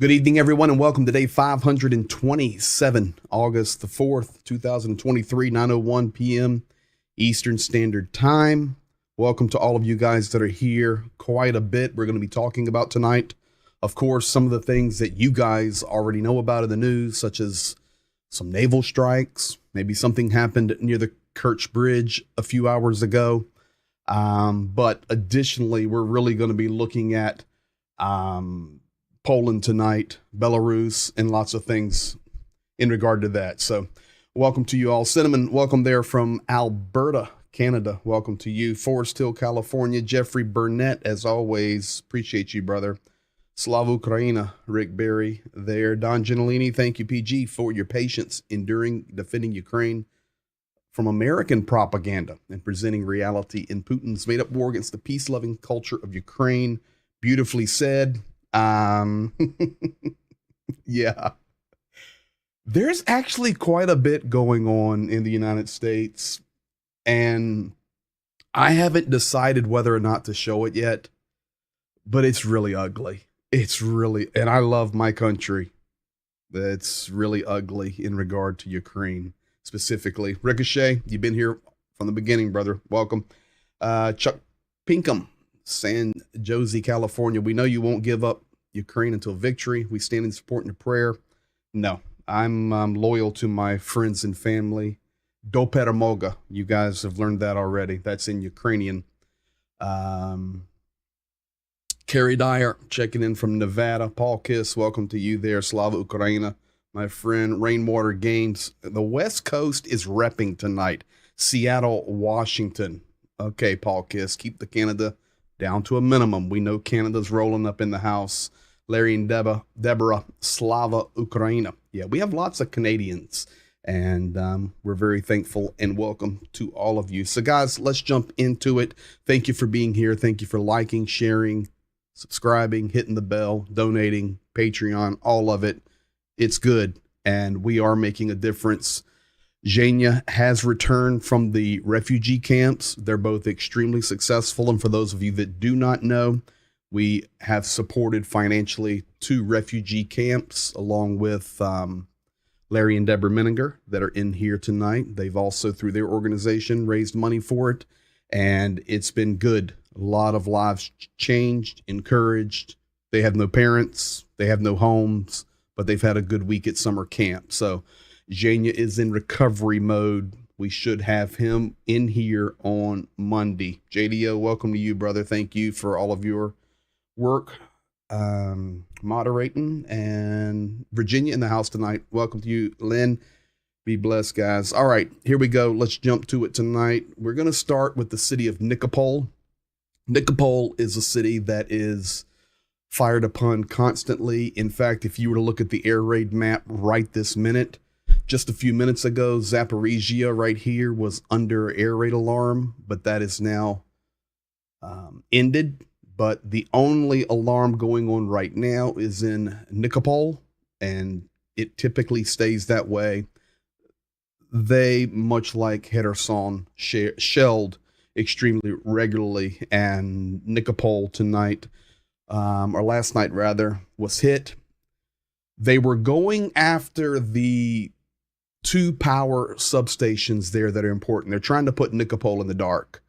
Good evening, everyone, and welcome to day 527, August the 4th, 2023, 9:01 p.m. Eastern Standard Time. Welcome to all of you guys that are here. Quite a bit we're going to be talking about tonight. Of course, some of the things that you guys already know about in the news, such as some naval strikes. Maybe something happened near the Kerch Bridge a few hours ago. But additionally, we're really going to be looking at Poland tonight, Belarus, and lots of things in regard to that. So welcome to you all. Cinnamon, welcome there from Alberta, Canada. Welcome to you. Forest Hill, California. Jeffrey Burnett, as always. Appreciate you, brother. Slava Ukraina, Rick Berry there. Don Gentilini, thank you, PG, for your patience, enduring, defending Ukraine from American propaganda and presenting reality in Putin's made-up war against the peace-loving culture of Ukraine. Beautifully said. Yeah, there's actually quite a bit going on in the United States, and I haven't decided whether or not to show it yet, but it's really ugly. And I love my country. It's really ugly in regard to Ukraine specifically. Ricochet, you've been here from the beginning, brother. Welcome. Chuck Pinkham, San Jose, California. We know you won't give up Ukraine until victory. We stand in support and in prayer. No, I'm loyal to my friends and family. Do Peremoga. You guys have learned that already. That's in Ukrainian. Carrie Dyer checking in from Nevada. Paul Kiss, welcome to you there. Slava Ukraina, my friend. Rainwater Games. The West Coast is repping tonight. Seattle, Washington. Okay, Paul Kiss, keep the Canada down to a minimum. We know Canada's rolling up in the house. Larry and Deborah, Slava Ukraina. Yeah, we have lots of Canadians, and we're very thankful and welcome to all of you. So, guys, let's jump into it. Thank you for being here. Thank you for liking, sharing, subscribing, hitting the bell, donating, Patreon, all of it. It's good, and we are making a difference. Zhenya has returned from the refugee camps. They're both extremely successful. And for those of you that do not know, we have supported financially 2 refugee camps along with Larry and Deborah Menninger that are in here tonight. They've also, through their organization, raised money for it. And it's been good. A lot of lives changed, encouraged. They have no parents. They have no homes, but they've had a good week at summer camp. So Zhenya is in recovery mode. We should have him in here on Monday. JDO, welcome to you, brother. Thank you for all of your work moderating. And Virginia in the house tonight. Welcome to you, Lynn. Be blessed, guys. All right, here we go. Let's jump to it tonight. We're going to start with the city of Nikopol. Nikopol is a city that is fired upon constantly. In fact, if you were to look at the air raid map right this minute, just a few minutes ago, Zaporizhia right here was under air raid alarm, but that is now ended. But the only alarm going on right now is in Nikopol, and it typically stays that way. They, much like Kherson, shelled extremely regularly, and Nikopol tonight, or last night rather, was hit. They were going after the 2 power substations there that are important. They're trying to put Nikopol in the dark.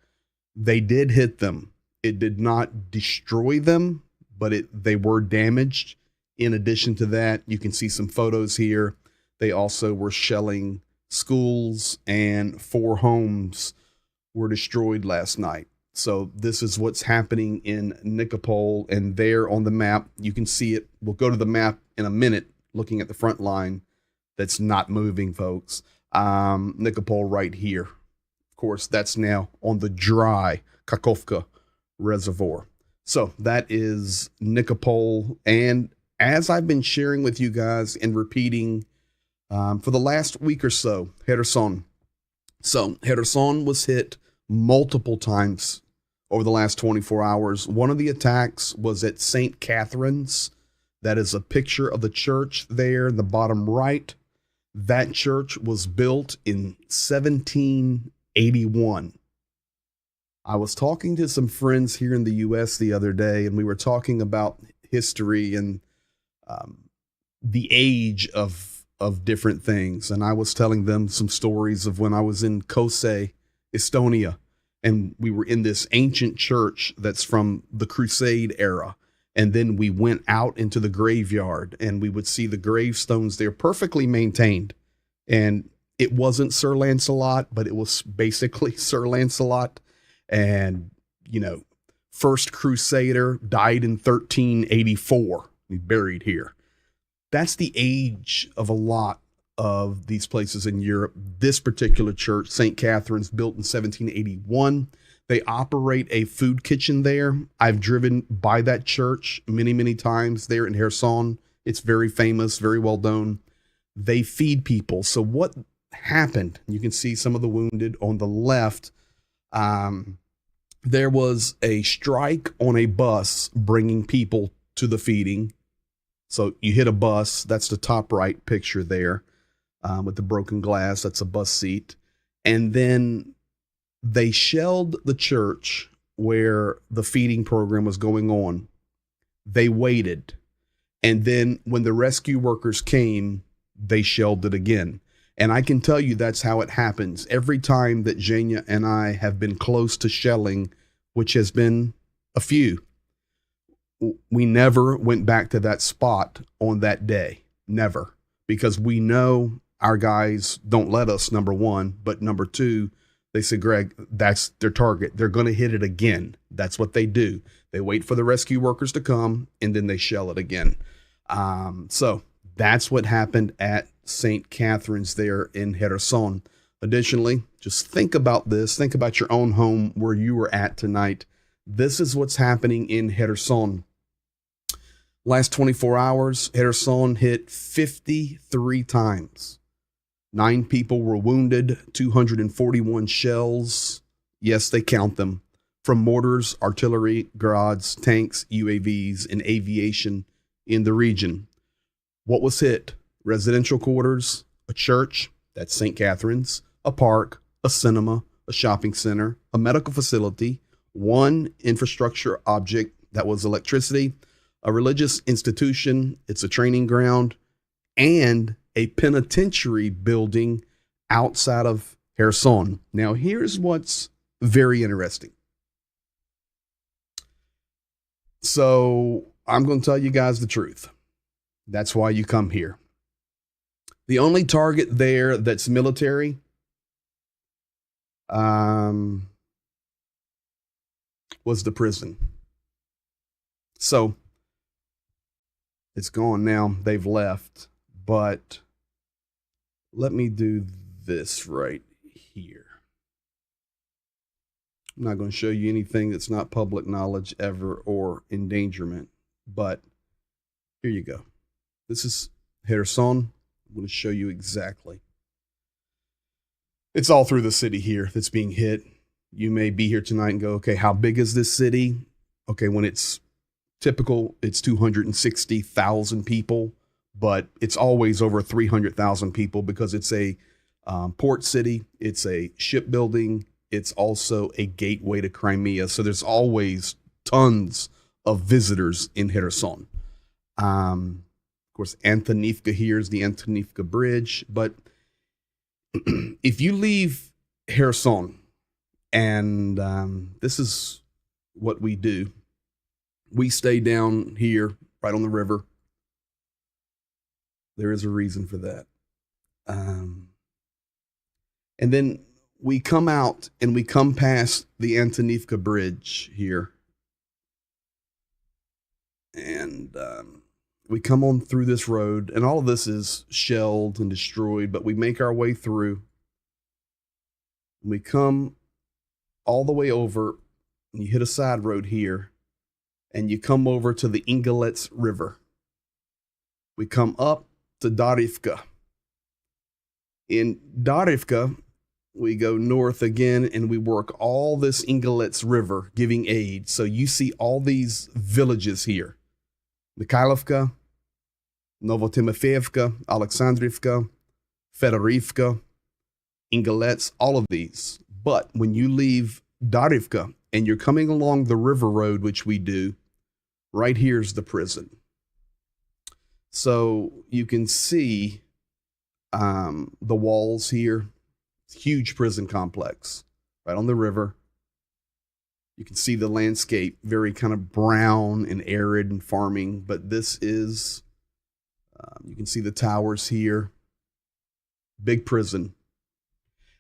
They did hit them. It did not destroy them, but they were damaged. In addition to that, you can see some photos here. They also were shelling schools, and 4 homes were destroyed last night. So this is what's happening in Nikopol, and there on the map, you can see it. We'll go to the map in a minute, looking at the front line that's not moving, folks. Nikopol right here. Of course, that's now on the dry Kakhovka Reservoir. So that is Nikopol. And as I've been sharing with you guys and repeating for the last week or so, Kherson. So Kherson was hit multiple times over the last 24 hours. One of the attacks was at St. Catherine's. That is a picture of the church there in the bottom right. That church was built in 1781. I was talking to some friends here in the U.S. the other day, and we were talking about history and the age of different things. And I was telling them some stories of when I was in Kose, Estonia, and we were in this ancient church that's from the Crusade era. And then we went out into the graveyard and we would see the gravestones there perfectly maintained. And it wasn't Sir Lancelot, but it was basically Sir Lancelot. And, you know, first Crusader died in 1384. He's buried here. That's the age of a lot of these places in Europe. This particular church, St. Catherine's, built in 1781. They operate a food kitchen there. I've driven by that church many, many times there in Kherson. It's very famous, very well known. They feed people. So what happened? You can see some of the wounded on the left. There was a strike on a bus bringing people to the feeding. So you hit a bus. That's the top right picture there with the broken glass. That's a bus seat. And then they shelled the church where the feeding program was going on. They waited. And then when the rescue workers came, they shelled it again. And I can tell you that's how it happens. Every time that Zhenya and I have been close to shelling, which has been a few, we never went back to that spot on that day. Never. Because we know our guys don't let us, number one. But number two, they said, Greg, that's their target. They're going to hit it again. That's what they do. They wait for the rescue workers to come, and then they shell it again. So that's what happened at St. Catherine's there in Kherson. Additionally, just think about this. Think about your own home where you were at tonight. This is what's happening in Kherson. Last 24 hours, Kherson hit 53 times. 9 people were wounded, 241 shells. Yes, they count them. From mortars, artillery, grads, tanks, UAVs, and aviation in the region. What was hit? Residential quarters, a church, that's St. Catherine's, a park, a cinema, a shopping center, a medical facility, one infrastructure object, that was electricity, a religious institution, it's a training ground, and a penitentiary building outside of Kherson. Now, here's what's very interesting. So I'm going to tell you guys the truth. That's why you come here. The only target there that's military was the prison. So it's gone now. They've left. But let me do this right here. I'm not going to show you anything that's not public knowledge ever or endangerment. But here you go. This is Kherson. I'm going to show you exactly. It's all through the city here that's being hit. You may be here tonight and go, okay, how big is this city? Okay, when it's typical, it's 260,000 people, but it's always over 300,000 people because it's a port city. It's a shipbuilding. It's also a gateway to Crimea. So there's always tons of visitors in Kherson. Of course, Antonivka here is the Antonivka Bridge. But if you leave Kherson, and this is what we do, we stay down here right on the river. There is a reason for that. And then we come out and we come past the Antonivka Bridge here. And we come on through this road, and all of this is shelled and destroyed, but we make our way through. We come all the way over, and you hit a side road here, and you come over to the Ingolets River. We come up to Darivka. In Darivka, we go north again, and we work all this Ingolets River giving aid. So you see all these villages here. Mikhailovka, Novotimofeevka, Alexandrivka, Fedorivka, Ingolets, all of these. But when you leave Darivka and you're coming along the river road, which we do, right here's the prison. So you can see the walls here. Huge prison complex right on the river. You can see the landscape, very kind of brown and arid and farming, but this is, you can see the towers here, big prison.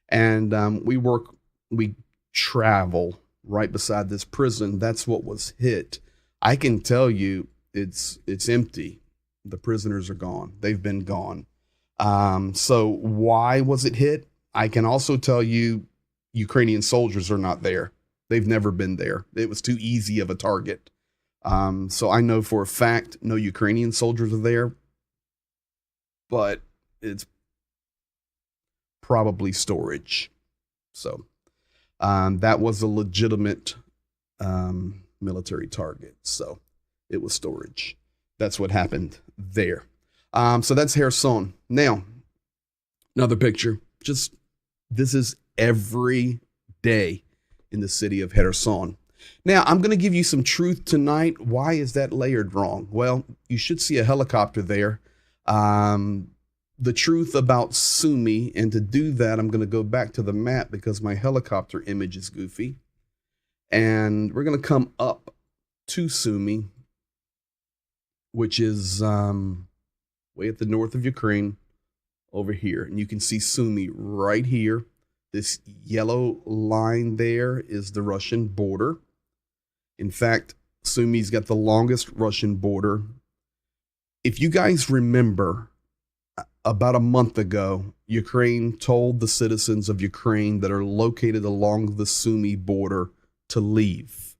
And we travel right beside this prison. That's what was hit. I can tell you it's empty. The prisoners are gone. They've been gone. So why was it hit? I can also tell you Ukrainian soldiers are not there. They've never been there. It was too easy of a target. So I know for a fact no Ukrainian soldiers are there, but it's probably storage. So that was a legitimate military target. So it was storage. That's what happened there. So that's Kherson. Now, another picture. Just this is every day in the city of Kherson. Now, I'm going to give you some truth tonight. Why is that layered wrong? Well, you should see a helicopter there. The truth about Sumi, and to do that, I'm going to go back to the map because my helicopter image is goofy. And we're going to come up to Sumi, which is way at the north of Ukraine, over here. And you can see Sumi right here. This yellow line there is the Russian border. In fact, Sumi's got the longest Russian border. If you guys remember, about a month ago, Ukraine told the citizens of Ukraine that are located along the Sumi border to leave.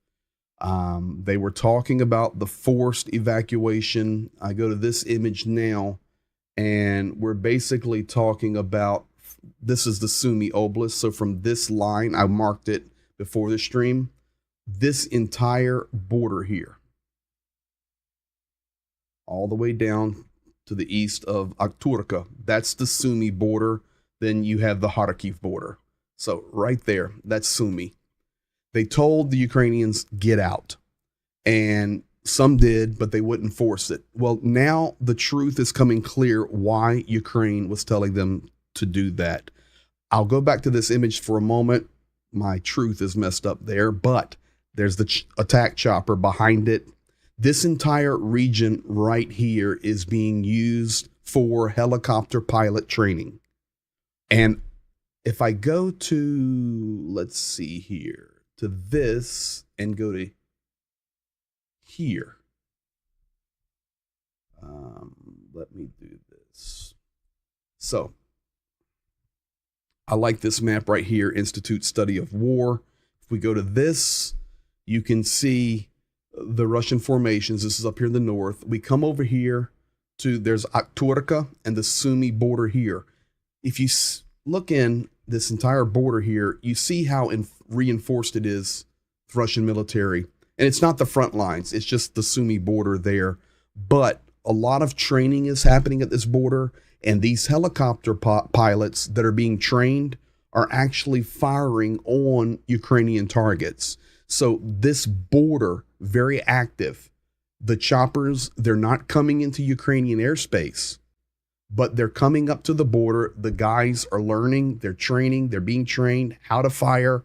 They were talking about the forced evacuation. I go to this image now, and we're basically talking about, this is the Sumi Oblast. So from this line, I marked it before the stream, this entire border here, all the way down to the east of Akturka, that's the Sumi border. Then you have the Kharkiv border. So right there, that's Sumi. They told the Ukrainians, get out. And some did, but they wouldn't force it. Well, now the truth is coming clear why Ukraine was telling them to do that. I'll go back to this image for a moment. My truth is messed up there, but there's the attack chopper behind it. This entire region right here is being used for helicopter pilot training. And if I go to, let's see here, to this and go to here. Let me do this. So I like this map right here, Institute Study of War. If we go to this, you can see the Russian formations. This is up here in the north. We come over here to, there's Akturka and the Sumi border here. If you look in this entire border here, you see how reinforced it is with Russian military. And it's not the front lines. It's just the Sumi border there. But a lot of training is happening at this border. And these helicopter pilots that are being trained are actually firing on Ukrainian targets. So this border, very active. The choppers, they're not coming into Ukrainian airspace, but they're coming up to the border. The guys are learning, they're training, they're being trained how to fire,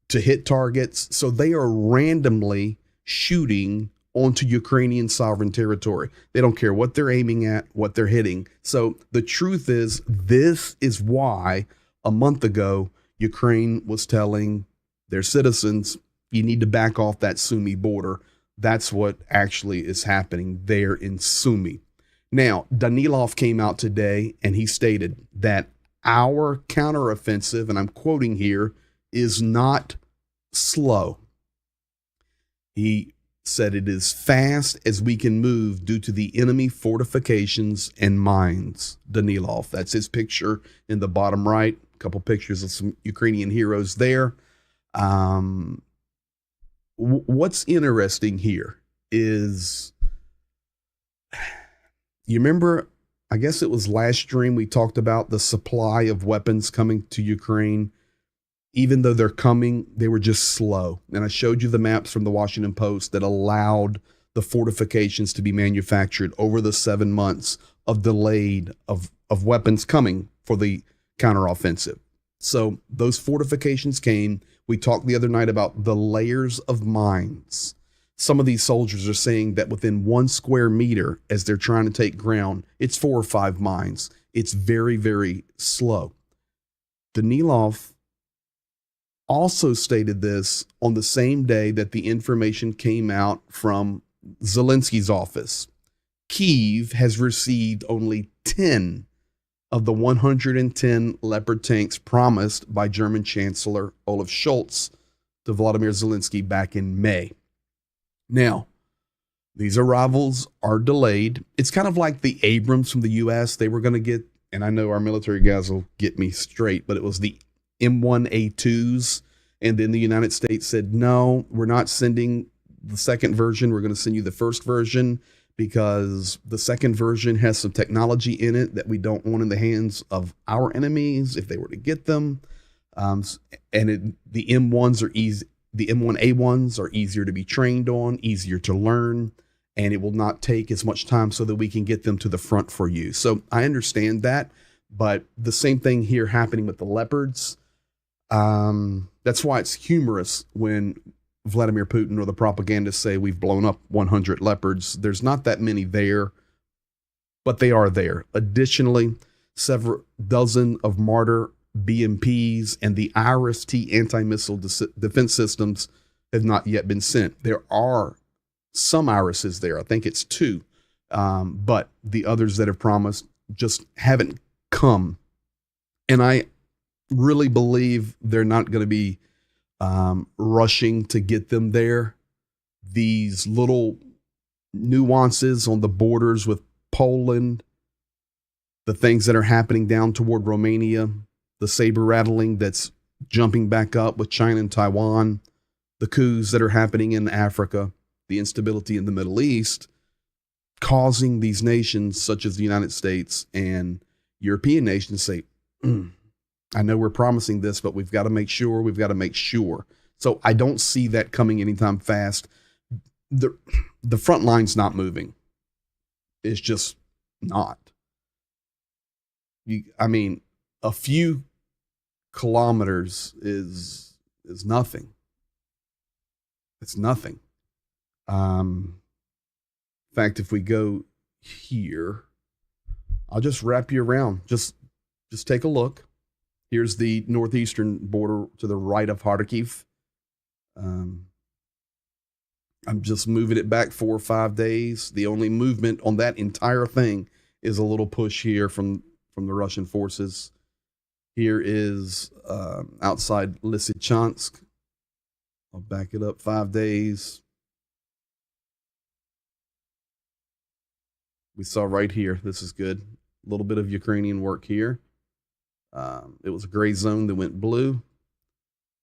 to hit targets. So they are randomly shooting onto Ukrainian sovereign territory. They don't care what they're aiming at, what they're hitting. So the truth is, this is why a month ago, Ukraine was telling their citizens, you need to back off that Sumi border. That's what actually is happening there in Sumi. Now, Danilov came out today and he stated that our counteroffensive, and I'm quoting here, is not slow. He said it is fast as we can move due to the enemy fortifications and mines. Danilov, that's his picture in the bottom right. A couple pictures of some Ukrainian heroes there. What's interesting here is, you remember, I guess it was last stream, we talked about the supply of weapons coming to Ukraine. Even though they're coming, they were just slow. And I showed you the maps from the Washington Post that allowed the fortifications to be manufactured over the 7 months of delayed of weapons coming for the counteroffensive. So those fortifications came. We talked the other night about the layers of mines. Some of these soldiers are saying that within 1 square meter, as they're trying to take ground, it's 4 or 5 mines. It's very, very slow. Danilov also stated this on the same day that the information came out from Zelensky's office. Kyiv has received only 10 of the 110 Leopard tanks promised by German Chancellor Olaf Scholz to Vladimir Zelensky back in May. Now, these arrivals are delayed. It's kind of like the Abrams from the U.S. They were going to get, and I know our military guys will get me straight, but it was the M1A2s. And then the United States said, no, we're not sending the second version. We're going to send you the first version because the second version has some technology in it that we don't want in the hands of our enemies if they were to get them. The M1s are easy. The M1A1s are easier to be trained on, easier to learn, and it will not take as much time so that we can get them to the front for you. So I understand that, but the same thing here happening with the Leopards. That's why it's humorous when Vladimir Putin or the propagandists say we've blown up 100 Leopards. There's not that many there, but they are there. Additionally, several dozen of Marder BMPs and the IRIS-T anti-missile defense systems have not yet been sent. There are some irises there. I think it's 2. But the others that have promised just haven't come. And I really believe they're not going to be rushing to get them there. These little nuances on the borders with Poland, the things that are happening down toward Romania, the saber rattling that's jumping back up with China and Taiwan, the coups that are happening in Africa, the instability in the Middle East, causing these nations such as the United States and European nations say, I know we're promising this, but we've got to make sure. So I don't see that coming anytime fast. The front line's not moving. It's just not. A few kilometers is nothing. It's nothing. In fact, if we go here, I'll just wrap you around. Just take a look. Here's the northeastern border to the right of Kharkiv. I'm just moving it back 4 or 5 days. The only movement on that entire thing is a little push here from the Russian forces. Here is outside Lysychansk. I'll back it up 5 days. We saw right here. This is good. A little bit of Ukrainian work here. It was a gray zone that went blue,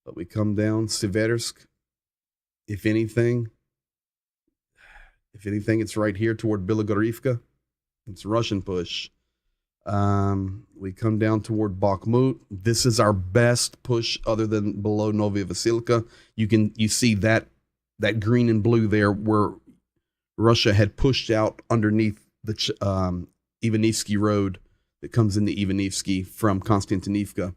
but we come down Siversk. If anything, it's right here toward Bilogorivka. It's a Russian push. We come down toward Bakhmut. This is our best push other than below Novaya Vasilka. You see that green and blue there where Russia had pushed out underneath the Ivanivsky road that comes into Ivanivsky from Konstantinivka.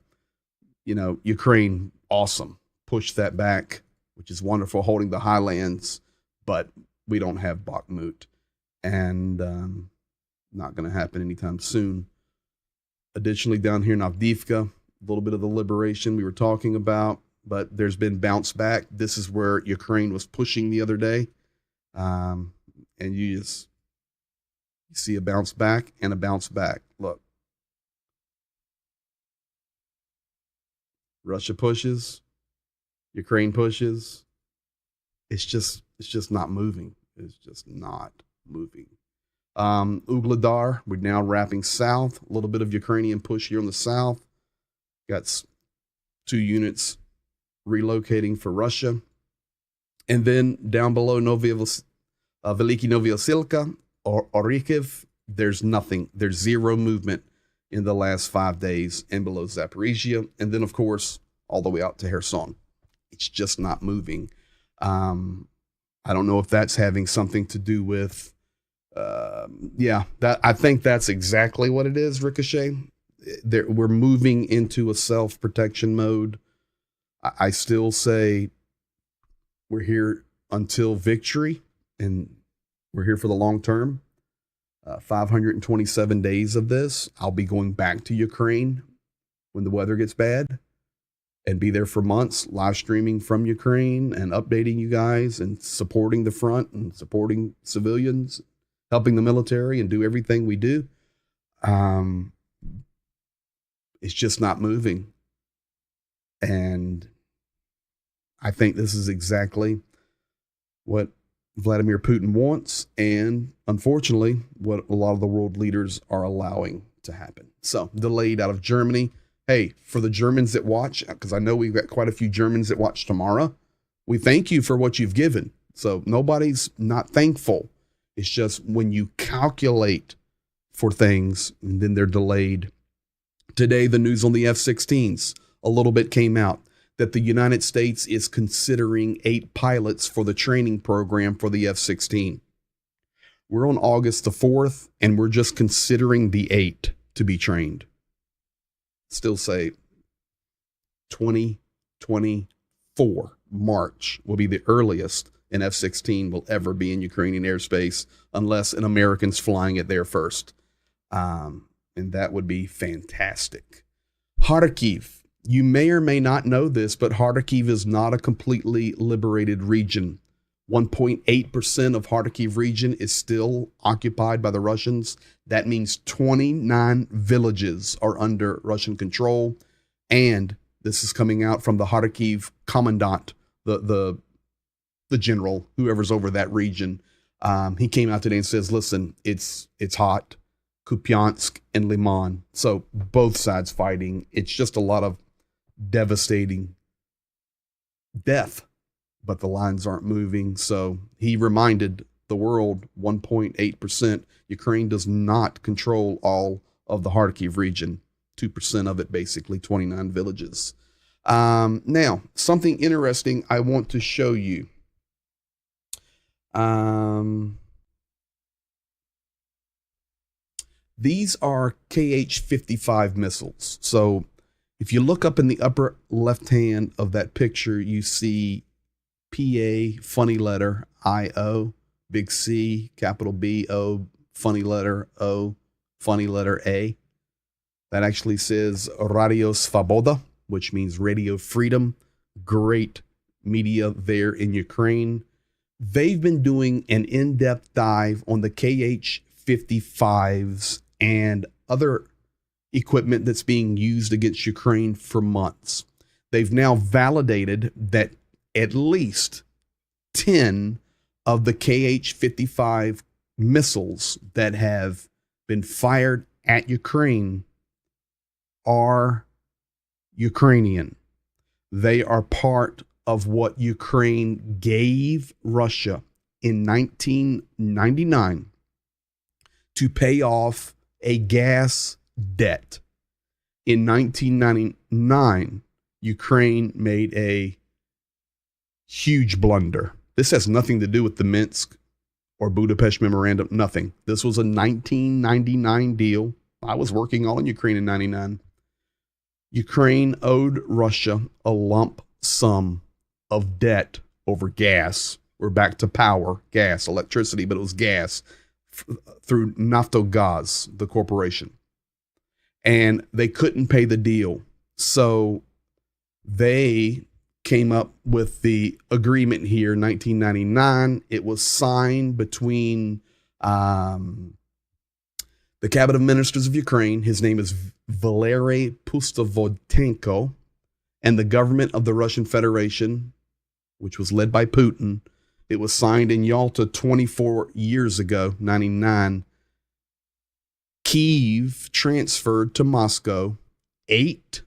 Ukraine, awesome. Pushed that back, which is wonderful, holding the highlands, but we don't have Bakhmut, and not going to happen anytime soon. Additionally, down here in Avdiivka, a little bit of the liberation we were talking about, but there's been bounce back. This is where Ukraine was pushing the other day, and you see a bounce back and a bounce back. Look. Russia pushes, Ukraine pushes. It's just not moving. It's just not moving. Ugledar, we're now wrapping south. A little bit of Ukrainian push here in the south. Got 2 units relocating for Russia. And then down below Veliki Novosilka or Orikhiv, there's nothing. There's zero movement in the last 5 days, and below Zaporizhia. And then, of course, all the way out to Kherson. It's just not moving. I don't know if that's having something to do with, I think that's exactly what it is, Ricochet. We're moving into a self-protection mode. I still say we're here until victory, and we're here for the long term. 527 days of this. I'll be going back to Ukraine when the weather gets bad and be there for months, live streaming from Ukraine and updating you guys and supporting the front and supporting civilians, helping the military and do everything we do. It's just not moving. And I think this is exactly what Vladimir Putin wants, and unfortunately, what a lot of the world leaders are allowing to happen. So, delayed out of Germany. Hey, for the Germans that watch, because I know we've got quite a few Germans that watch tomorrow, we thank you for what you've given. So, nobody's not thankful. It's just when you calculate for things, and then they're delayed. Today, the news on the F-16s, a little bit came out that the United States is considering 8 pilots for the training program for the F-16. We're on August the 4th, and we're just considering the 8 to be trained. Still say 2024, March, will be the earliest an F-16 will ever be in Ukrainian airspace, unless an American's flying it there first. And that would be fantastic. Kharkiv. You may or may not know this, but Kharkiv is not a completely liberated region. 1.8% of Kharkiv region is still occupied by the Russians. That means 29 villages are under Russian control. And this is coming out from the Kharkiv commandant, the general, whoever's over that region. He came out today and says, listen, it's hot. Berdyansk and Liman. So both sides fighting. It's just a lot of devastating death, but the lines aren't moving. So he reminded the world 1.8%. Ukraine does not control all of the Kharkiv region. 2% of it, basically 29 villages. Now, something interesting I want to show you. These are Kh-55 missiles. So if you look up in the upper left hand of that picture, you see PA, funny letter, I-O, big C, capital B-O, funny letter O, funny letter A. That actually says Radio Svoboda, which means radio freedom. Great media there in Ukraine. They've been doing an in-depth dive on the Kh-55s and other equipment that's being used against Ukraine for months. They've now validated that at least 10 of the Kh-55 missiles that have been fired at Ukraine are Ukrainian. They are part of what Ukraine gave Russia in 1999 to pay off a gas debt. In 1999, Ukraine made a huge blunder. This has nothing to do with the Minsk or Budapest Memorandum, nothing. This was a 1999 deal. I was working all in Ukraine in 99. Ukraine owed Russia a lump sum of debt over gas. We're back to power, gas, electricity, but it was gas through Naftogaz, the corporation. And they couldn't pay the deal. So they came up with the agreement here in 1999. It was signed between the cabinet ministers of Ukraine. His name is Valery Pustovotenko, and the government of the Russian Federation, which was led by Putin. It was signed in Yalta 24 years ago, 99. Kyiv transferred to Moscow 8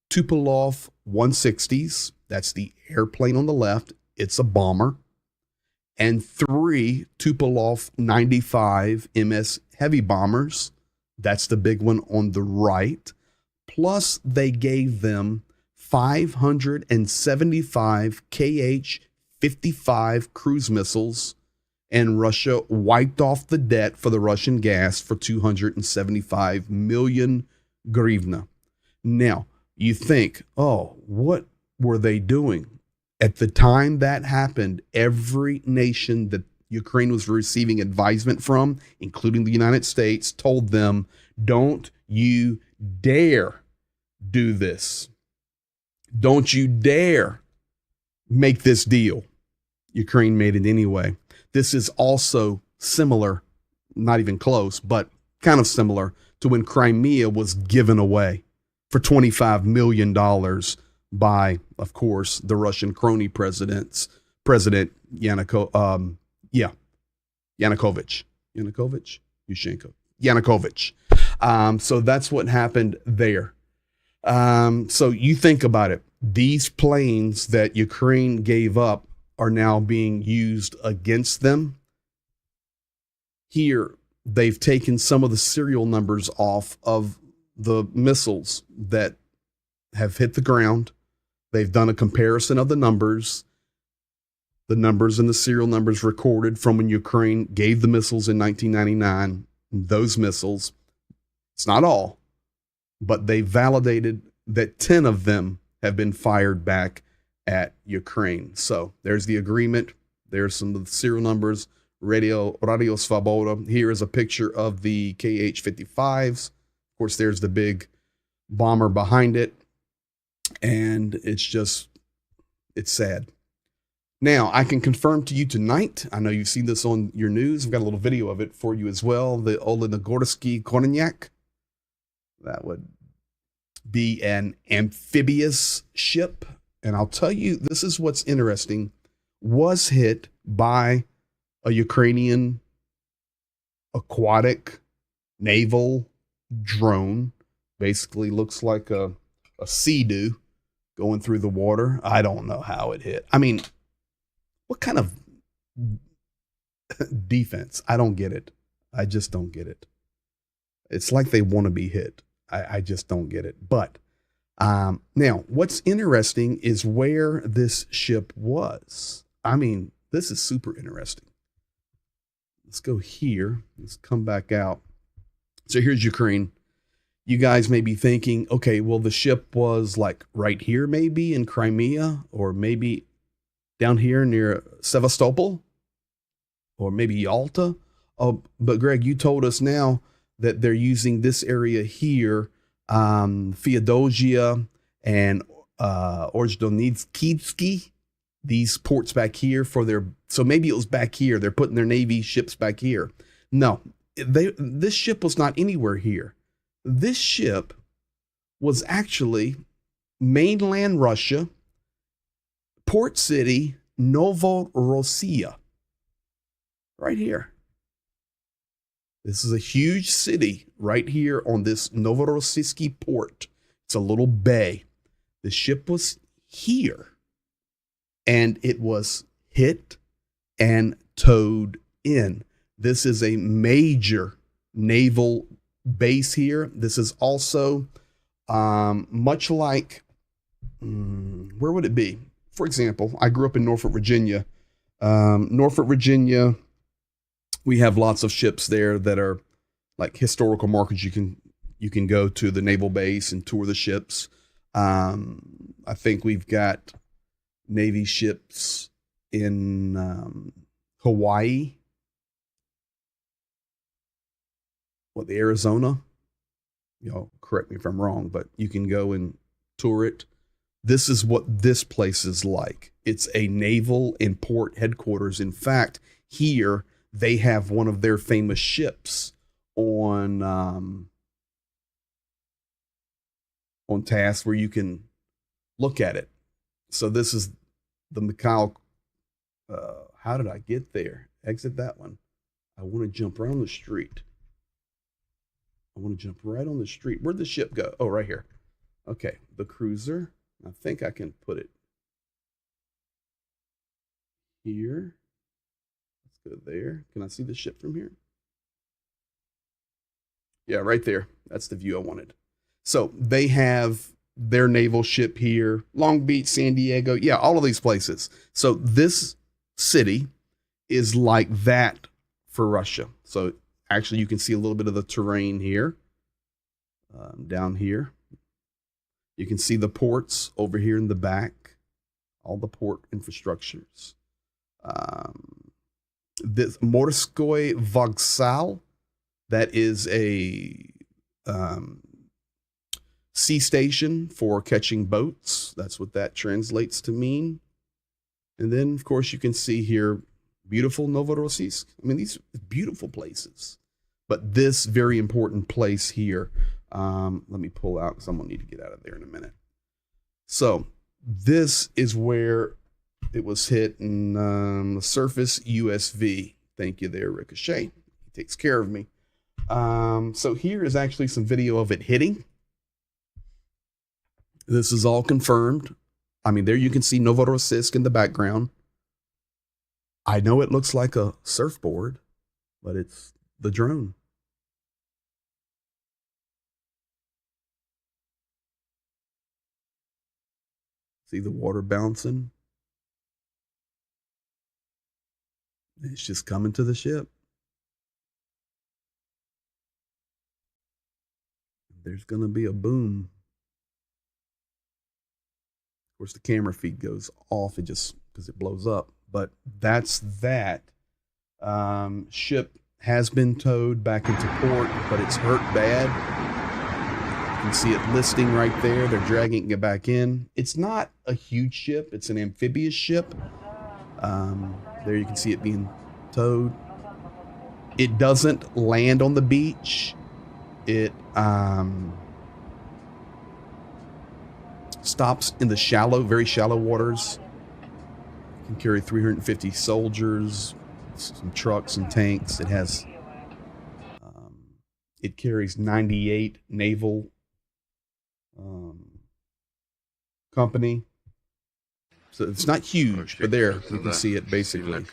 Tupolev 160s. That's the airplane on the left. It's a bomber. And 3 Tupolev 95 MS heavy bombers. That's the big one on the right. Plus, they gave them 575 Kh-55 55 cruise missiles, and Russia wiped off the debt for the Russian gas for 275 million hryvnia. Now, you think, oh, what were they doing? At the time that happened, every nation that Ukraine was receiving advisement from, including the United States, told them, don't you dare do this. Don't you dare make this deal. Ukraine made it anyway. This is also similar, not even close, but kind of similar to when Crimea was given away for $25 million by, of course, the Russian crony President Yanukovych. So that's what happened there. So you think about it. These planes that Ukraine gave up are now being used against them. Here, they've taken some of the serial numbers off of the missiles that have hit the ground. They've done a comparison of the numbers and the serial numbers recorded from when Ukraine gave the missiles in 1999. Those missiles, it's not all, but they validated that 10 of them have been fired back at Ukraine. So there's the agreement. There's some of the serial numbers. Radio Svoboda. Here is a picture of the KH-55s. Of course, there's the big bomber behind it. And it's sad. Now, I can confirm to you tonight, I know you've seen this on your news. I've got a little video of it for you as well. The Olenogorski Kononyak. That would be an amphibious ship. And I'll tell you, this is what's interesting, was hit by a Ukrainian aquatic naval drone. Basically looks like a Sea-Doo going through the water. I don't know how it hit. I mean, what kind of defense? I don't get it. I just don't get it. It's like they want to be hit. I just don't get it. But now, what's interesting is where this ship was. I mean, this is super interesting. Let's go here. Let's come back out. So here's Ukraine. You guys may be thinking, okay, well, the ship was like right here, maybe in Crimea, or maybe down here near Sevastopol, or maybe Yalta. Oh, but Greg, you told us now that they're using this area here, Feodosia and Orjdonikidski, these ports back here for their, so maybe it was back here. They're putting their Navy ships back here. No, this ship was not anywhere here. This ship was actually mainland Russia, port city, Novorossiya, right here. This is a huge city right here on this Novorossiysk port. It's a little bay. The ship was here, and it was hit and towed in. This is a major naval base here. This is also much like, where would it be? For example, I grew up in Norfolk, Virginia. Norfolk, Virginia, we have lots of ships there that are like historical markers. You can go to the naval base and tour the ships. I think we've got Navy ships in Hawaii. The Arizona? Y'all correct me if I'm wrong, but you can go and tour it. This is what this place is like. It's a naval and port headquarters. In fact, here they have one of their famous ships on task where you can look at it. So this is the Mikhail. How did I get there? Exit that one. I want to jump right on the street. Where'd the ship go? Oh, right here. Okay, the cruiser. I think I can put it here. Let's go there. Can I see the ship from here? Yeah, right there. That's the view I wanted. So they have their naval ship here, Long Beach, San Diego. Yeah, all of these places. So this city is like that for Russia. So actually, you can see a little bit of the terrain here, down here. You can see the ports over here in the back, all the port infrastructures. This Morskoy Vokzal, that is a sea station for catching boats. That's what that translates to mean. And then, of course, you can see here beautiful Novorossiysk. I mean, these are beautiful places. But this very important place here, let me pull out because I'm going to need to get out of there in a minute. So this is where it was hit in the surface USV. Thank you there, Ricochet. He takes care of me. So here is actually some video of it hitting. This is all confirmed. I mean, there you can see Novorossiysk in the background. I know it looks like a surfboard, but it's the drone. See the water bouncing? It's just coming to the ship. There's going to be a boom. Of course, the camera feed goes off. It just because it blows up. But that's that. Ship has been towed back into port, but it's hurt bad. You can see it listing right there. They're dragging it back in. It's not a huge ship. It's an amphibious ship. There you can see it being towed. It doesn't land on the beach. It stops in the shallow, very shallow waters. It can carry 350 soldiers, some trucks and tanks. It has, it carries 98 naval company. So it's not huge, but there you can see it basically.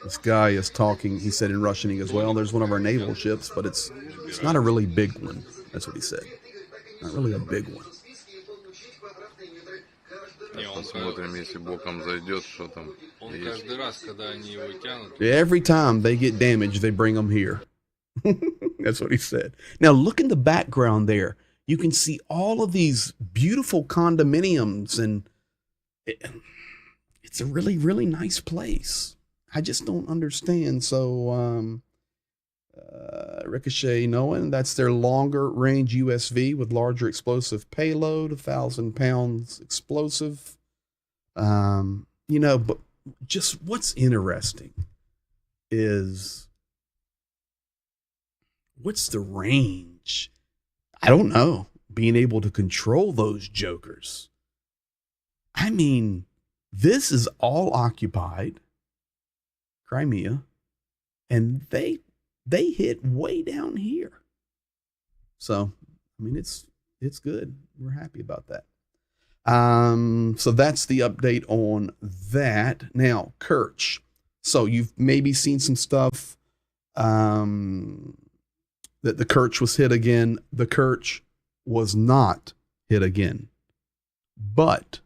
This guy is talking. He said in Russian, he goes, well, there's one of our naval ships, but it's not a really big one. That's what he said. Not really a big one. Every time they get damaged, they bring them here. That's what he said. Now look in the background there. You can see all of these beautiful condominiums, and it's a really, really nice place. I just don't understand. So, Ricochet knowing that's their longer range USV with larger explosive payload, 1,000 pounds explosive. You know, but just what's interesting is what's the range? I don't know. Being able to control those jokers. I mean, this is all occupied Crimea, and they hit way down here. So, I mean, it's good. We're happy about that. So that's the update on that. Now, Kerch. So you've maybe seen some stuff that the Kerch was hit again. The Kerch was not hit again, but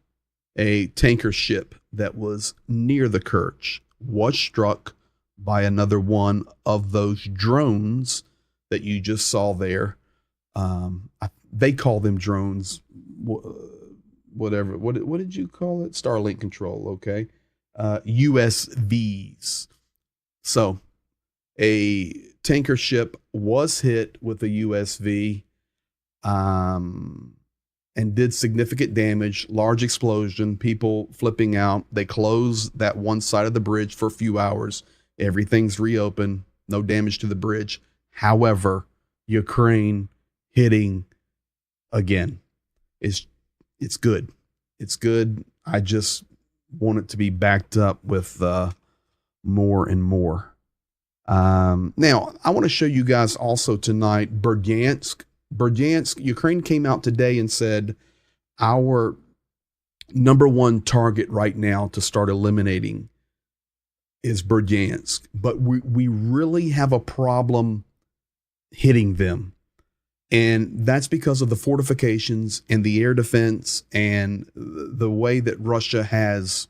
a tanker ship that was near the Kerch was struck by another one of those drones that you just saw there. They call them drones, whatever. What did you call it? Starlink control, okay. USVs. So a tanker ship was hit with a USV and did significant damage, large explosion, people flipping out. They closed that one side of the bridge for a few hours. Everything's reopened, no damage to the bridge. However, Ukraine hitting again is it's good. It's good. I just want it to be backed up with more and more. Now, I want to show you guys also tonight Berdyansk. Berdyansk, Ukraine came out today and said our number one target right now to start eliminating is Berdyansk, but we really have a problem hitting them. And that's because of the fortifications and the air defense and the way that Russia has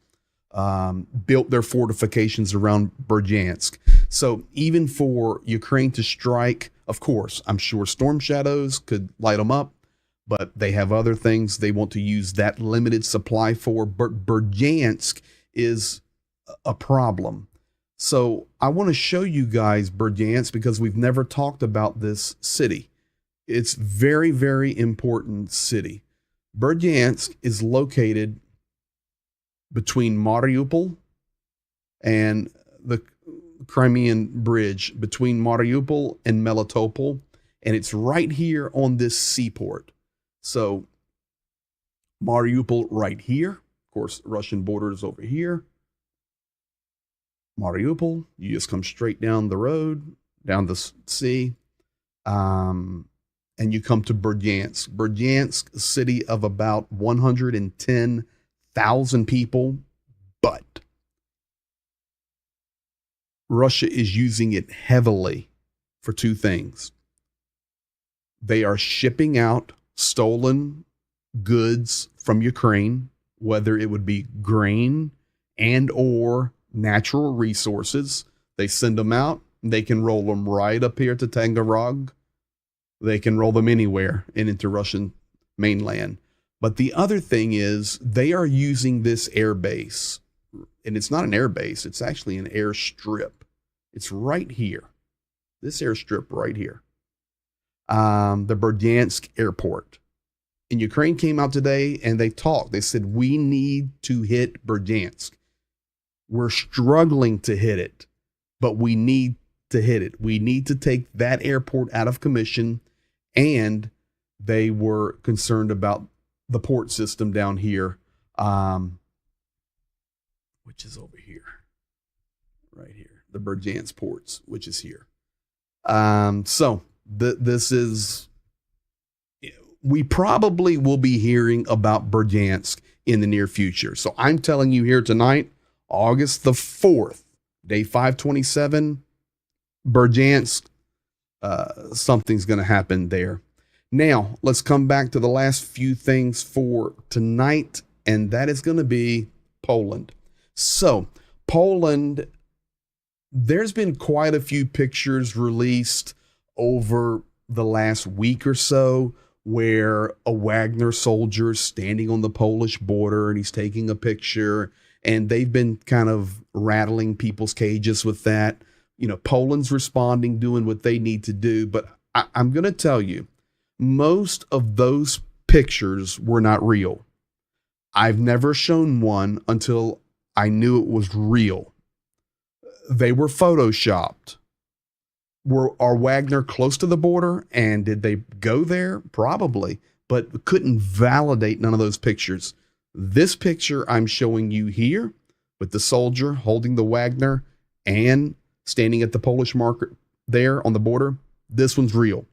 built their fortifications around Berdyansk. So even for Ukraine to strike, of course, I'm sure storm shadows could light them up, but they have other things they want to use that limited supply for. Berdyansk is a problem. So I want to show you guys Berdyansk because we've never talked about this city. It's very, very important city. Berdyansk is located between Mariupol and the Crimean Bridge, between Mariupol and Melitopol, and it's right here on this seaport. So Mariupol right here. Of course, Russian border is over here. Mariupol, you just come straight down the road, down the sea, and you come to Berdyansk. Berdyansk, a city of about 110,000 people, but Russia is using it heavily for two things. They are shipping out stolen goods from Ukraine, whether it would be grain and or natural resources. They send them out. They can roll them right up here to Tangarog. They can roll them anywhere and into Russian mainland. But the other thing is they are using this air base, and it's not an air base. It's actually an airstrip. It's right here. This airstrip right here. The Berdyansk airport. And Ukraine came out today and they talked. They said, we need to hit Berdyansk. We're struggling to hit it, but we need to hit it. We need to take that airport out of commission. And they were concerned about the port system down here, which is over here, right here, the Berdyansk ports, which is here. This is, we probably will be hearing about Berdyansk in the near future. So I'm telling you here tonight, August the 4th, day 527, Berdyansk, something's going to happen there. Now, let's come back to the last few things for tonight, and that is going to be Poland. So, Poland, there's been quite a few pictures released over the last week or so where a Wagner soldier is standing on the Polish border and he's taking a picture, and they've been kind of rattling people's cages with that. You know, Poland's responding, doing what they need to do. But I'm going to tell you, most of those pictures were not real. I've never shown one until I knew it was real. They were photoshopped. Are Wagner close to the border? And did they go there? Probably, but couldn't validate none of those pictures. This picture I'm showing you here with the soldier holding the Wagner and standing at the Polish market there on the border, this one's real.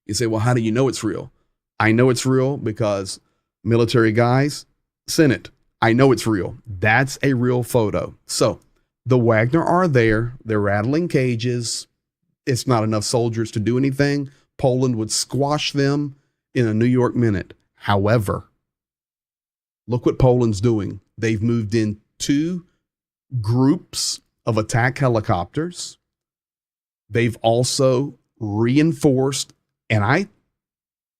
You say, well, how do you know it's real? I know it's real because military guys sent it. I know it's real. That's a real photo. So the Wagner are there. They're rattling cages. It's not enough soldiers to do anything. Poland would squash them in a New York minute. However, look what Poland's doing. They've moved in 2 groups of attack helicopters. They've also reinforced, and I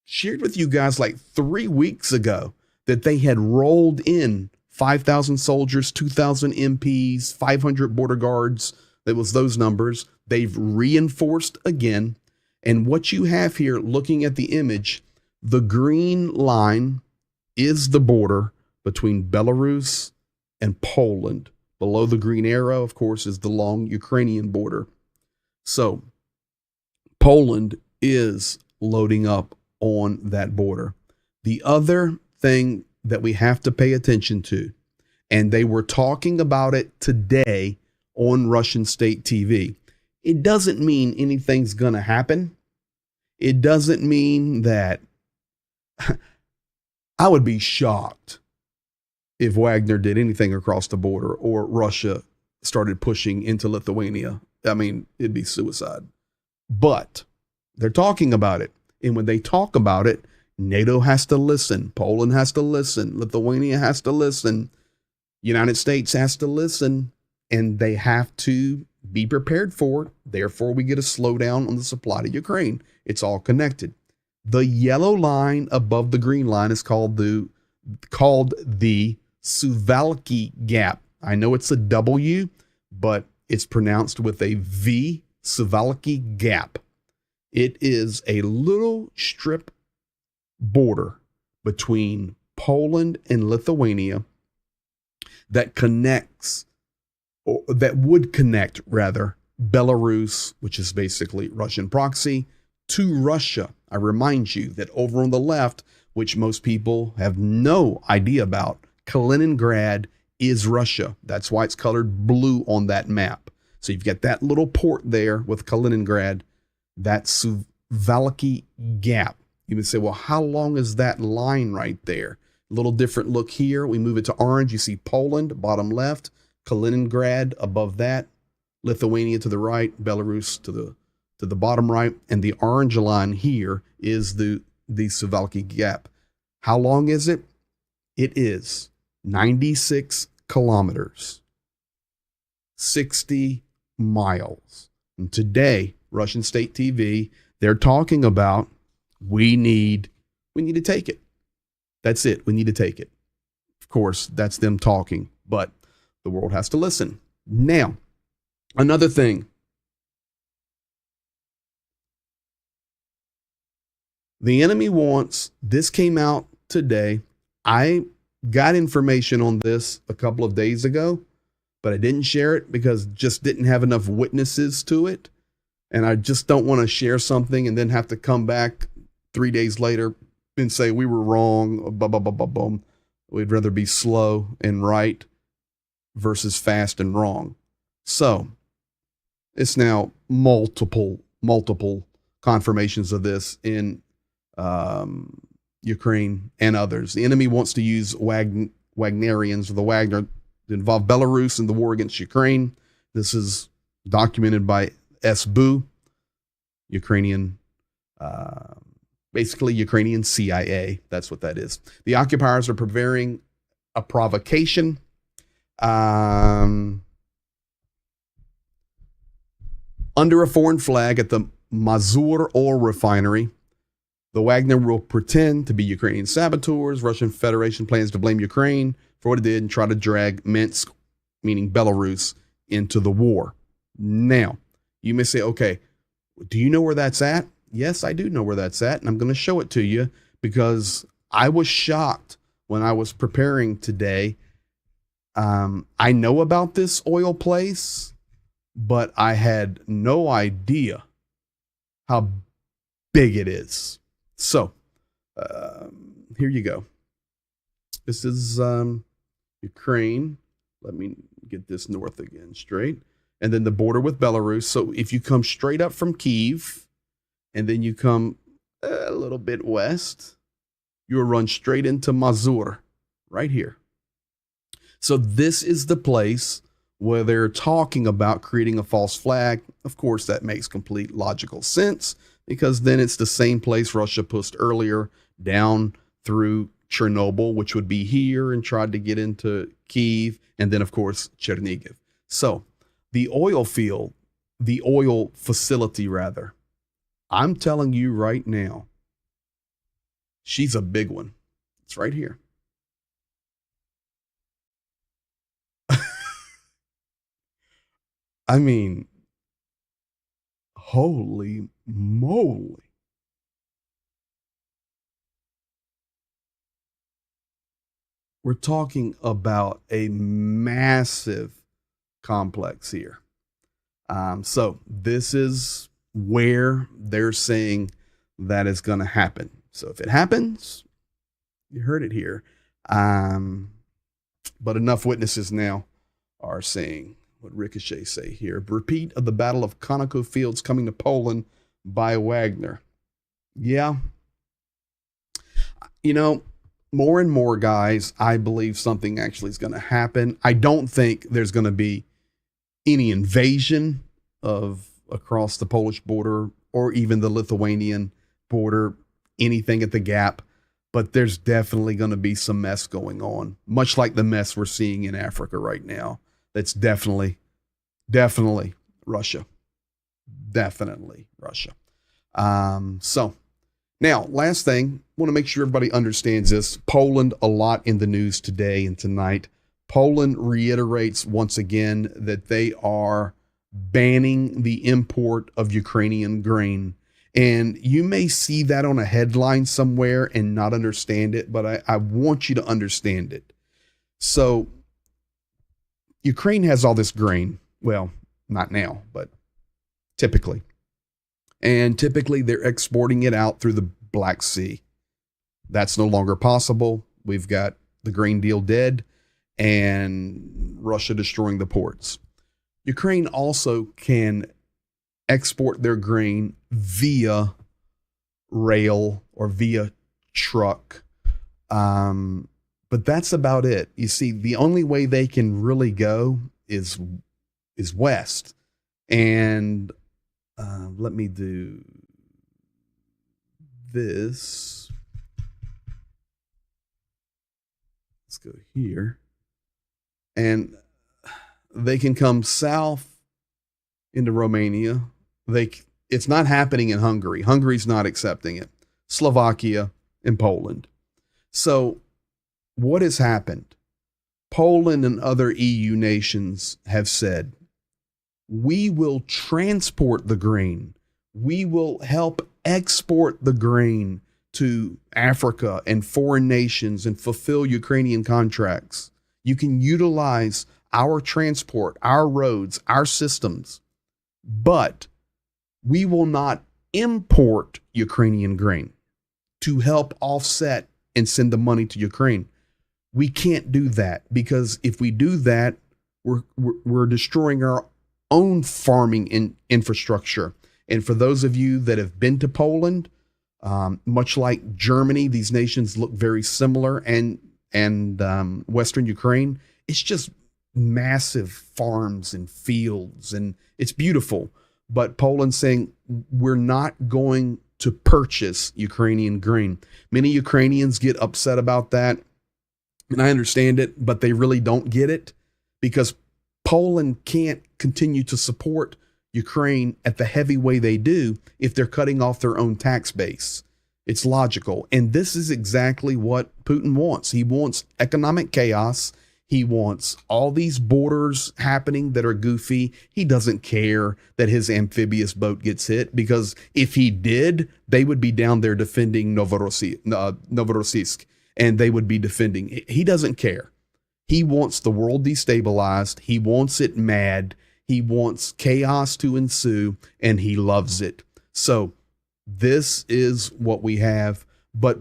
shared with you guys like 3 weeks ago that they had rolled in 5,000 soldiers, 2,000 MPs, 500 border guards. That was those numbers. They've reinforced again. And what you have here, looking at the image, the green line is the border between Belarus and Poland. Below the green arrow, of course, is the long Ukrainian border. So Poland is loading up on that border. The other thing that we have to pay attention to, and they were talking about it today on Russian state TV, it doesn't mean anything's going to happen. It doesn't mean that I would be shocked if Wagner did anything across the border or Russia started pushing into Lithuania. I mean, it'd be suicide. But They're talking about it. And when they talk about it, NATO has to listen. Poland has to listen. Lithuania has to listen. United States has to listen. And they have to be prepared for it. Therefore, we get a slowdown on the supply to Ukraine. It's all connected. The yellow line above the green line is called the Suwalki Gap. I know it's a W, but it's pronounced with a V, Suwalki Gap. It is a little strip border between Poland and Lithuania that connects, or that would connect rather, Belarus, which is basically Russian proxy, to Russia. I remind you that over on the left, which most people have no idea about, Kaliningrad is Russia. That's why it's colored blue on that map. So you've got that little port there with Kaliningrad, that Suwalki Gap. You would say, well, how long is that line right there? A little different look here. We move it to orange. You see Poland, bottom left, Kaliningrad above that, Lithuania to the right, Belarus to the bottom right, and the orange line here is the Suwalki Gap. How long is it? It is 96 kilometers, 60 miles. And today, Russian state TV, they're talking about we need to take it. That's it. We need to take it. Of course, that's them talking, but the world has to listen. Now, another thing. The enemy wants, this came out today. I got information on this a couple of days ago, but I didn't share it because just didn't have enough witnesses to it. And I just don't want to share something and then have to come back 3 days later and say we were wrong. Blah, blah, blah, blah, blah. We'd rather be slow and right versus fast and wrong. So it's now multiple confirmations of this in Ukraine and others. The enemy wants to use Wagnerians, or the Wagner, to involve Belarus in the war against Ukraine. This is documented by SBU, Ukrainian, basically Ukrainian CIA. That's what that is. The occupiers are preparing a provocation. Under a foreign flag at the Mazur oil refinery. The Wagner will pretend to be Ukrainian saboteurs. Russian Federation plans to blame Ukraine for what it did and try to drag Minsk, meaning Belarus, into the war. Now, you may say, okay, do you know where that's at? Yes, I do know where that's at, and I'm going to show it to you because I was shocked when I was preparing today. I know about this oil place, but I had no idea how big it is. So, here you go. This is Ukraine. Let me get this north again, straight. And then the border with Belarus. So if you come straight up from Kyiv, and then you come a little bit west, you'll run straight into Mazur, right here. So this is the place where they're talking about creating a false flag. Of course, that makes complete logical sense, because then it's the same place Russia pushed earlier down through Chernobyl, which would be here, and tried to get into Kyiv, and then, of course, Chernihiv. So the oil field, the oil facility, rather, I'm telling you right now, she's a big one. It's right here. I mean, holy moly. We're talking about a massive complex here. So this is where they're saying that is going to happen. So if it happens, you heard it here. But enough witnesses now are saying what Ricochet say here. Repeat of the Battle of Konoko Fields coming to Poland by Wagner. Yeah. You know, more and more, guys, I believe something actually is going to happen. I don't think there's going to be any invasion of across the Polish border or even the Lithuanian border, anything at the gap. But there's definitely going to be some mess going on, much like the mess we're seeing in Africa right now. That's definitely Russia. Definitely Russia. So now, last thing, I want to make sure everybody understands this. Poland, a lot in the news today and tonight. Poland reiterates once again that they are banning the import of Ukrainian grain. And you may see that on a headline somewhere and not understand it, but I want you to understand it. So Ukraine has all this grain. Well, not now, but typically. And typically they're exporting it out through the Black Sea. That's no longer possible. We've got the grain deal dead and Russia destroying the ports. Ukraine also can export their grain via rail or via truck. But that's about it. You see, the only way they can really go is west. And let me do this. Let's go here. And they can come south into Romania. It's not happening in Hungary. Hungary's not accepting it. Slovakia and Poland. So what has happened? Poland and other EU nations have said, we will transport the grain. We will help export the grain to Africa and foreign nations and fulfill Ukrainian contracts. You can utilize our transport, our roads, our systems, but we will not import Ukrainian grain to help offset and send the money to Ukraine. We can't do that because if we do that, we're destroying our own farming infrastructure. And for those of you that have been to Poland, much like Germany, these nations look very similar, and Western Ukraine, it's just massive farms and fields, and it's beautiful. But Poland's saying, we're not going to purchase Ukrainian grain. Many Ukrainians get upset about that, and I understand it, but they really don't get it because Poland can't continue to support Ukraine at the heavy way they do if they're cutting off their own tax base. It's logical. And this is exactly what Putin wants. He wants economic chaos. He wants all these borders happening that are goofy. He doesn't care that his amphibious boat gets hit because if he did, they would be down there defending Novorossiysk, and they would be defending. He doesn't care. He wants the world destabilized. He wants it mad. He wants chaos to ensue, and he loves it. So this is what we have. But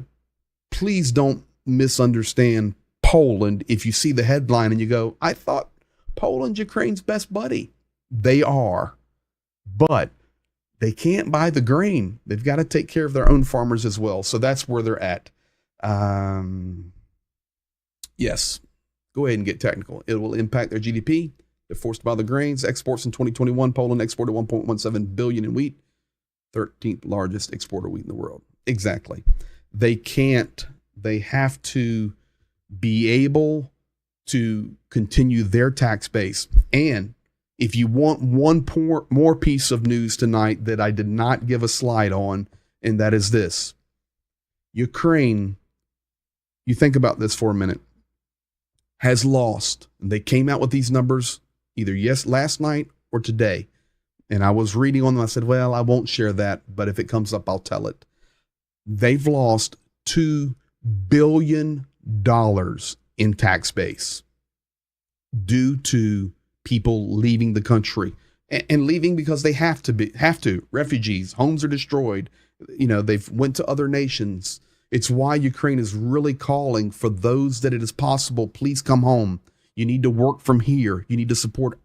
please don't misunderstand Poland. If you see the headline and you go, I thought Poland's Ukraine's best buddy. They are, but they can't buy the grain. They've got to take care of their own farmers as well. So that's where they're at. Yes, go ahead and get technical. It will impact their GDP. They're forced to buy the grains. Exports in 2021, Poland exported 1.17 billion in wheat, 13th largest exporter of wheat in the world. Exactly. They have to be able to continue their tax base. And if you want one more piece of news tonight that I did not give a slide on, and that is this. Ukraine, you think about this for a minute, has lost, and they came out with these numbers either last night or today. And I was reading on them. I said, well, I won't share that, but if it comes up, I'll tell it. They've lost $2 billion in tax base due to people leaving the country and leaving because they have to. Refugees, homes are destroyed. They've went to other nations. It's why Ukraine is really calling for those that it is possible, please come home. You need to work from here. You need to support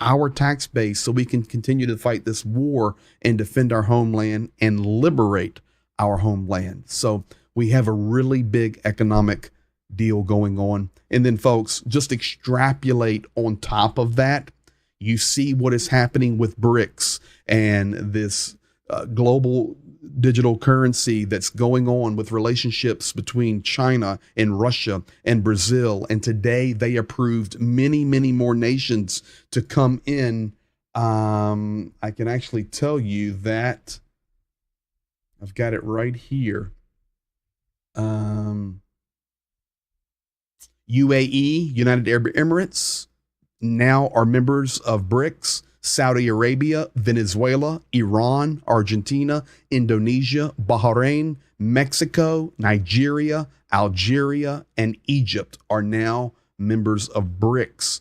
our tax base so we can continue to fight this war and defend our homeland and liberate our homeland. So we have a really big economic deal going on. And then, folks, just extrapolate on top of that. You see what is happening with BRICS and this global digital currency that's going on with relationships between China and Russia and Brazil. And today they approved many, many more nations to come in. I can actually tell you that I've got it right here. UAE, United Arab Emirates, now are members of BRICS. Saudi Arabia, Venezuela, Iran, Argentina, Indonesia, Bahrain, Mexico, Nigeria, Algeria, and Egypt are now members of BRICS.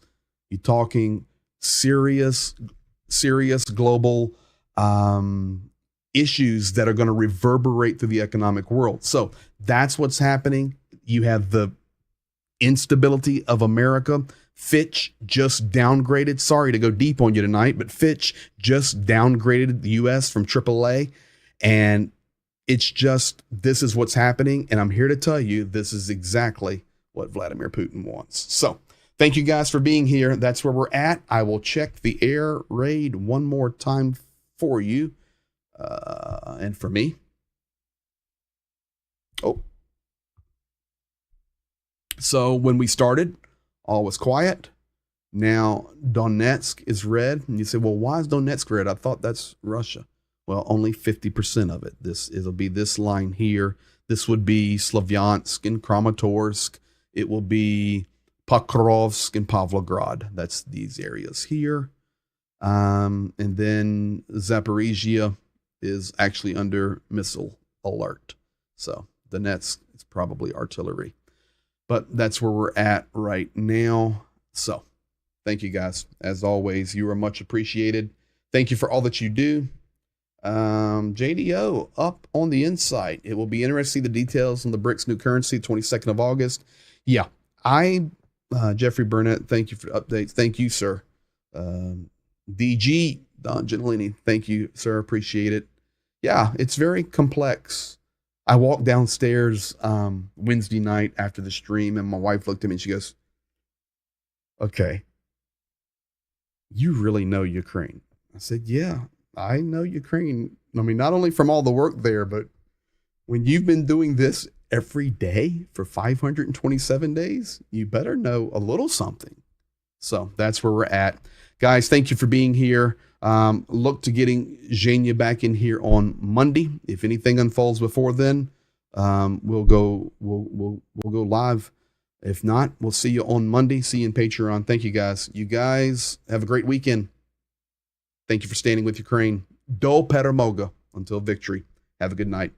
You're talking serious global issues that are going to reverberate through the economic world. So that's what's happening. You have the instability of America. Fitch just downgraded. Sorry to go deep on you tonight, but Fitch just downgraded the U.S. from AAA. And it's just, this is what's happening. And I'm here to tell you, this is exactly what Vladimir Putin wants. So thank you guys for being here. That's where we're at. I will check the air raid one more time for you and for me. Oh. So when we started, all was quiet. Now Donetsk is red. And you say, well, why is Donetsk red? I thought that's Russia. Well, only 50% of it. It'll be this line here. This would be Slavyansk and Kramatorsk. It will be Pokrovsk and Pavlograd. That's these areas here. And then Zaporizhia is actually under missile alert. So Donetsk is probably artillery. But that's where we're at right now. So thank you guys. As always, you are much appreciated. Thank you for all that you do. JDO up on the insight. It will be interesting to see the details on the BRICS new currency, 22nd of August. Yeah, Jeffrey Burnett, thank you for the updates. Thank you, sir. DG, Don Gentilini, thank you, sir. Appreciate it. Yeah, it's very complex. I walked downstairs Wednesday night after the stream, and my wife looked at me and she goes, okay, you really know Ukraine. I said, yeah, I know Ukraine. I mean, not only from all the work there, but when you've been doing this every day for 527 days, you better know a little something. So that's where we're at. Guys, thank you for being here. Look to getting Zhenya back in here on Monday. If anything unfolds before then, we'll go live. If not, we'll see you on Monday. See you in Patreon. Thank you guys. You guys have a great weekend. Thank you for standing with Ukraine. Do peremoga until victory. Have a good night.